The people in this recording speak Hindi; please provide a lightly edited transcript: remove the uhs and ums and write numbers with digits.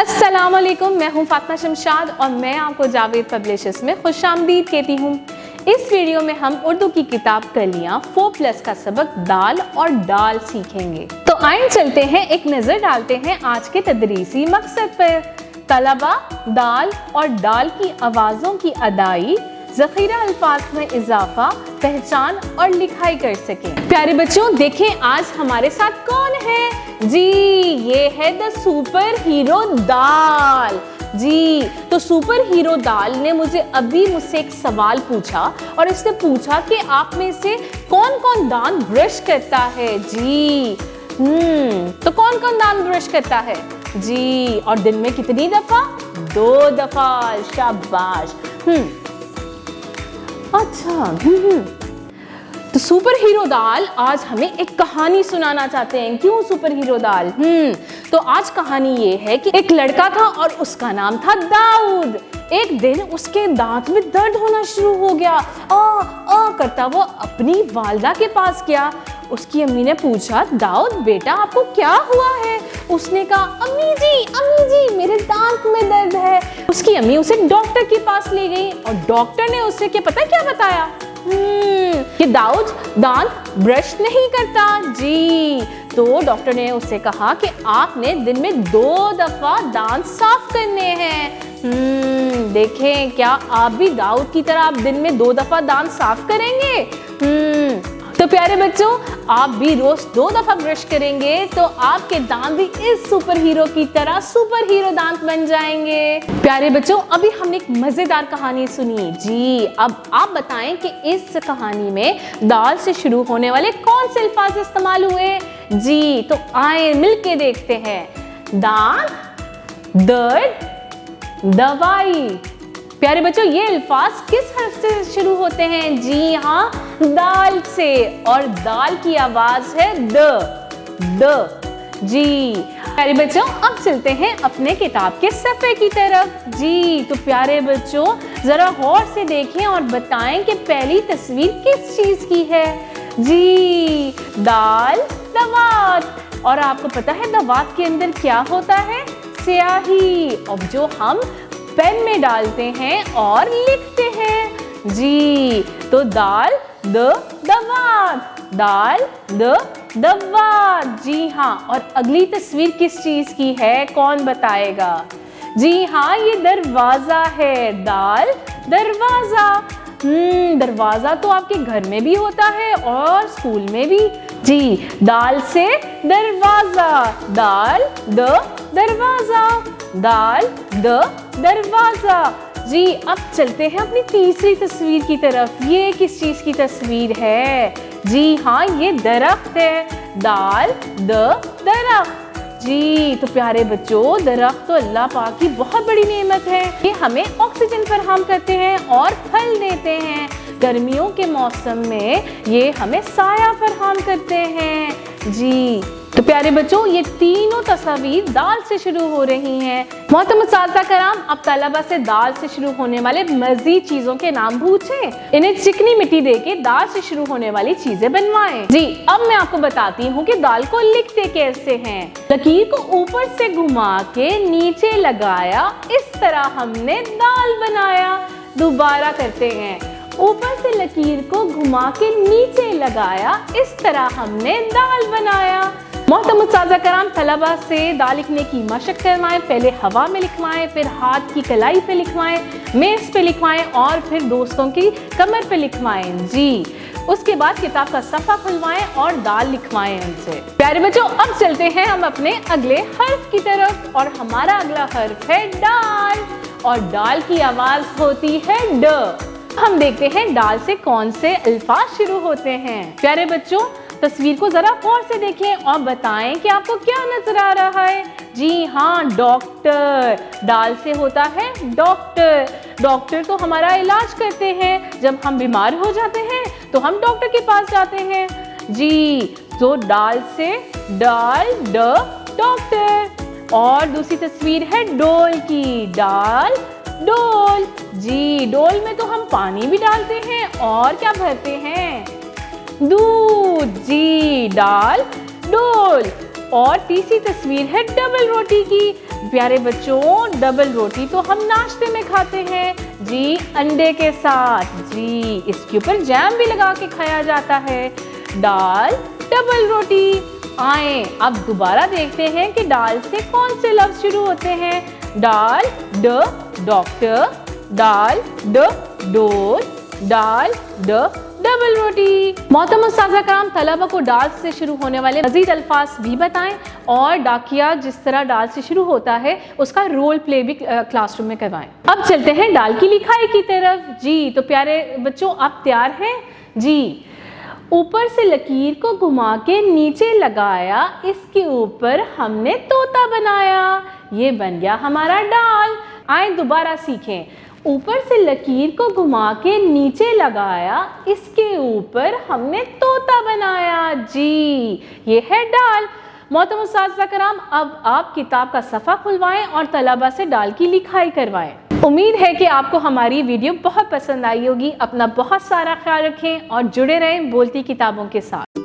अस्सलाम वालेकुम, मैं हूं फातिमा शमशाद और मैं आपको जावेद पब्लिशर्स में खुशामदीद कहती हूं। इस वीडियो में हम उर्दू की किताब कलियां 4+ का सबक दाल और डाल सीखेंगे। तो आइए चलते हैं, एक नज़र डालते हैं आज के तदरीसी मकसद पर। तलबा दाल और डाल की आवाज़ों की अदाई, ज़ख़ीरा अल्फाज में इजाफा, पहचान और लिखाई कर सकें। प्यारे बच्चों, देखें आज हमारे साथ कौन है। जी, ये है द सुपर हीरो दाल। जी, तो सुपर हीरो दाल ने मुझसे एक सवाल पूछा और इसने पूछा कि आप में से कौन कौन दांत ब्रश करता है। जी, तो कौन कौन दांत ब्रश करता है। जी, और दिन में कितनी दफा? 2 दफा। शाबाश। अच्छा। तो सुपर हीरो दाल आज हमें एक कहानी सुनाना चाहते हैं। क्यों सुपर हीरो दाल? तो आज कहानी ये है कि एक लड़का था और उसका नाम था दाऊद। एक दिन उसके दांत में दर्द होना शुरू हो गया। आ करता वो अपनी वालदा के पास गया। उसकी अम्मी ने पूछा, दाऊद बेटा आपको क्या हुआ है? उसने कहा, अम्मी जी मेरे दांत में दर्द है। उसकी अम्मी उसे डॉक्टर के पास ले गई और डॉक्टर ने उसे क्या बताया कि दाऊद दांत ब्रश नहीं करता। जी, तो डॉक्टर ने उससे कहा कि आपने दिन में 2 दफा दांत साफ करने हैं। देखें, क्या आप भी दाऊद की तरह आप दिन में 2 दफा दांत साफ करेंगे? तो प्यारे बच्चों, आप भी रोज 2 दफा ब्रश करेंगे तो आपके दांत भी इस सुपर हीरो की तरह सुपर हीरो दांत बन जाएंगे। प्यारे बच्चों, अभी हमने एक मजेदार कहानी सुनी। जी, अब आप बताएं कि इस कहानी में दाल से शुरू होने वाले कौन से अल्फाज इस्तेमाल हुए। जी, तो आए मिलके देखते हैं। दांत, दर्द, दवाई। प्यारे बच्चों, ये अल्फाज किस हर्फ से शुरू होते हैं? जी हाँ, दाल से, और दाल की आवाज है द। जी प्यारे बच्चों, अब चलते हैं अपने किताब के सफ़े की तरफ। जी, तो प्यारे बच्चों जरा गौर से देखें और बताएं कि पहली तस्वीर किस चीज की है। जी, दाल, दवात। और आपको पता है दवात के अंदर क्या होता है? स्याही, अब जो हम पेन में डालते हैं और लिखते हैं। जी, तो दाल दवात, दाल दवात। जी हाँ, और अगली तस्वीर किस चीज की है, कौन बताएगा? जी हाँ, ये दरवाजा है। दाल दरवाजा। दरवाजा तो आपके घर में भी होता है और स्कूल में भी। जी, दाल से दरवाजा, दाल दरवाजा, दाल दरवाजा। जी, अब चलते हैं अपनी तीसरी तस्वीर की तरफ। ये किस चीज की तस्वीर है? जी हाँ, ये दरख्त है। दाल दरख्त। जी, तो प्यारे बच्चों, दरख्त तो अल्लाह पाक की बहुत बड़ी नेमत है। ये हमें ऑक्सीजन फराहम करते हैं और फल देते हैं। गर्मियों के मौसम में ये हमें साया फराहम करते हैं। जी, तो प्यारे बच्चों, ये तीनों तस्वीर दाल से शुरू हो रही हैं। मोहतरम उस्ताद कराम, अब तलबा से दाल से शुरू होने वाले मज़ीद चीज़ों के नाम पूछें। इन्हें चिकनी मिट्टी देके दाल से शुरू होने वाली चीज़ें बनवाएं। जी, अब मैं आपको बताती हूँ कि दाल को लिखते कैसे हैं। लकीर को ऊपर से घुमा के नीचे लगाया, इस तरह हमने दाल बनाया। दोबारा करते हैं। ऊपर से लकीर को घुमा के नीचे लगाया, इस तरह हमने दाल बनाया। मोहतरम उस्ताद कराम, तलबा से दाल लिखने की मशक करवाएं। पहले हवा में लिखवाएं, फिर हाथ की कलाई पे लिखवाएं, मेज़ पे लिखवाएं और फिर दोस्तों की कमर पे लिखवाएं। जी, उसके बाद किताब का सफ़ा खुलवाएं और दाल लिखवाएं उनसे। प्यारे बच्चों, अब चलते हैं हम अपने अगले हर्फ की तरफ और हमारा अगला हर्फ है डाल, और डाल की आवाज़ होती है ड। हम देखते हैं डाल से कौन से अल्फाज शुरू होते हैं। प्यारे बच्चों, तस्वीर को जरा गौर से देखें और बताएं कि आपको क्या नजर आ रहा है। जी हाँ, डॉक्टर। डाल से होता है डॉक्टर। डॉक्टर तो हमारा इलाज करते हैं। जब हम बीमार हो जाते हैं तो हम डॉक्टर के पास जाते हैं। जी, तो डाल से डाल, डॉक्टर। और दूसरी तस्वीर है डोल की। डाल डोल। जी, डोल में तो हम पानी भी डालते हैं और क्या भरते हैं? दूध। जी, डाल डोल। और तीसरी तस्वीर है डबल रोटी की। प्यारे बच्चों, डबल रोटी तो हम नाश्ते में खाते हैं जी, अंडे के साथ जी। इसके ऊपर जैम भी लगा के खाया जाता है। दाल, डबल रोटी। आए अब दोबारा देखते हैं कि दाल से कौन से लफ्ज शुरू होते हैं। दाल, ड, डॉक्टर। दाल, ड, डोर। दाल, ड, डबल रोटी। मोहतरम उस्ताज़ा कराम, तलबा को दाल से शुरू होने वाले मज़ीद अल्फाज भी बताएं और डाकिया जिस तरह दाल से शुरू होता है उसका रोल प्ले भी क्लासरूम में करवाएं। अब चलते हैं दाल की लिखाई की तरफ जी। तो प्यारे बच्चों, आप तैयार हैं जी। ऊपर से लकीर को घुमा के नीचे लगाया, इसके ऊपर हमने तोता बनाया, ये बन गया हमारा दाल। आए दोबारा सीखें। ऊपर से लकीर को घुमा के नीचे लगाया, इसके ऊपर हमने तोता बनाया जी, ये है दाल। मोहतरम उस्ताज़ा कराम, अब आप किताब का सफ़ा खुलवाएं और तलबा से दाल की लिखाई करवाएं। उम्मीद है कि आपको हमारी वीडियो बहुत पसंद आई होगी। अपना बहुत सारा ख्याल रखें और जुड़े रहें बोलती किताबों के साथ।